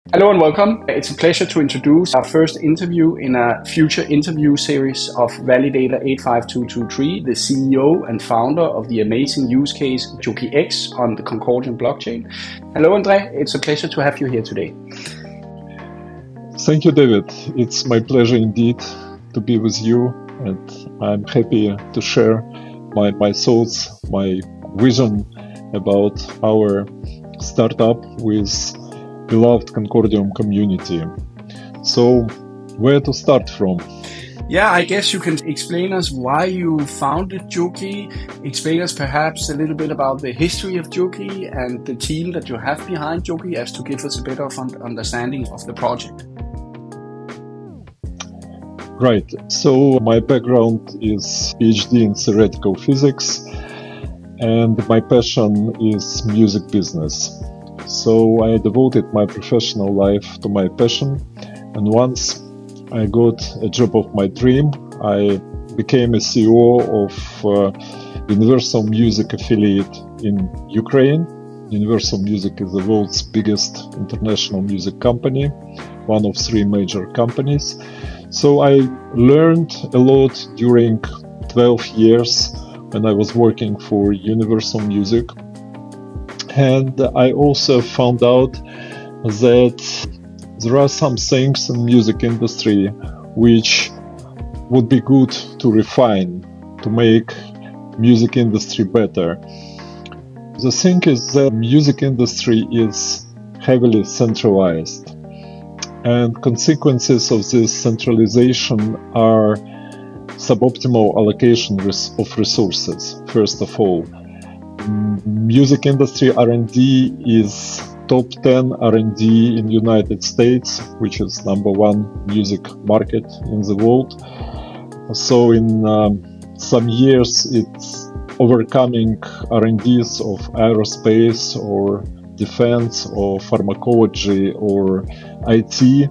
Hello and welcome. It's a pleasure to introduce our first interview in a future interview series of Validator 85223, the CEO and founder of the amazing use case DjookyX on the Concordium blockchain. Hello, Andrey. It's a pleasure to have you here today. Thank you, David. It's my pleasure indeed to be with you, and I'm happy to share my thoughts, my vision about our startup with beloved Concordium community. So, where to start from? Yeah, I guess you can explain us why you founded Djooky. Explain us perhaps a little bit about the history of Djooky and the team that you have behind Djooky, as to give us a bit of understanding of the project. Right. So my background is PhD in theoretical physics, and my passion is music business. So I devoted my professional life to my passion, and once I got a job of my dream, I became a CEO of Universal Music affiliate in Ukraine. Universal Music is the world's biggest international music company, one of three major companies. So I learned a lot during 12 years when I was working for Universal Music. And I also found out that there are some things in the music industry which would be good to refine, to make music industry better. The thing is that music industry is heavily centralized, and consequences of this centralization are suboptimal allocation of resources, first of all. Music industry R&D is top 10 R&D in United States, which is #1 music market in the world. So in some years it's overcoming R&Ds of aerospace or defense or pharmacology or IT,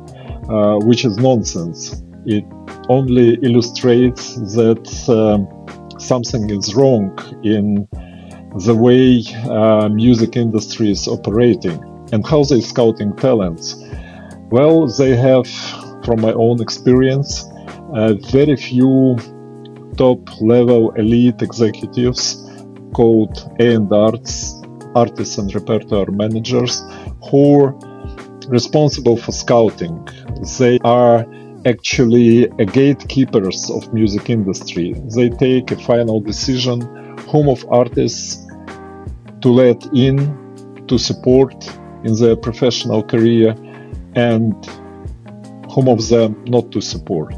which is nonsense. It only illustrates that something is wrong in the way music industry is operating. And how they scouting talents? Well, they have, from my own experience, very few top-level elite executives called A&Rs, artists and repertoire managers, who are responsible for scouting. They are actually gatekeepers of music industry. They take a final decision whom of artists to let in, to support in their professional career, and whom of them not to support.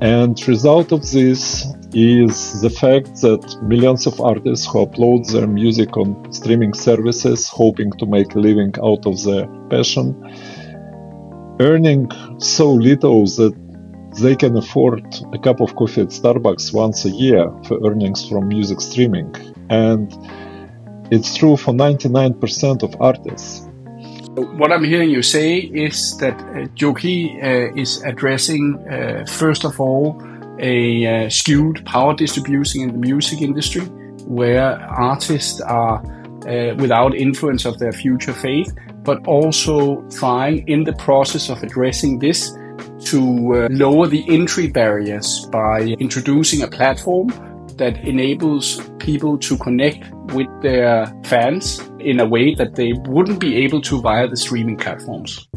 And result of this is the fact that millions of artists who upload their music on streaming services, hoping to make a living out of their passion, earning so little that they can afford a cup of coffee at Starbucks once a year for earnings from music streaming. And it's true for 99% of artists. What I'm hearing you say is that Djooky is addressing, first of all, a skewed power distribution in the music industry, where artists are without influence of their future fate, but also trying in the process of addressing this to lower the entry barriers by introducing a platform that enables people to connect with their fans in a way that they wouldn't be able to via the streaming platforms.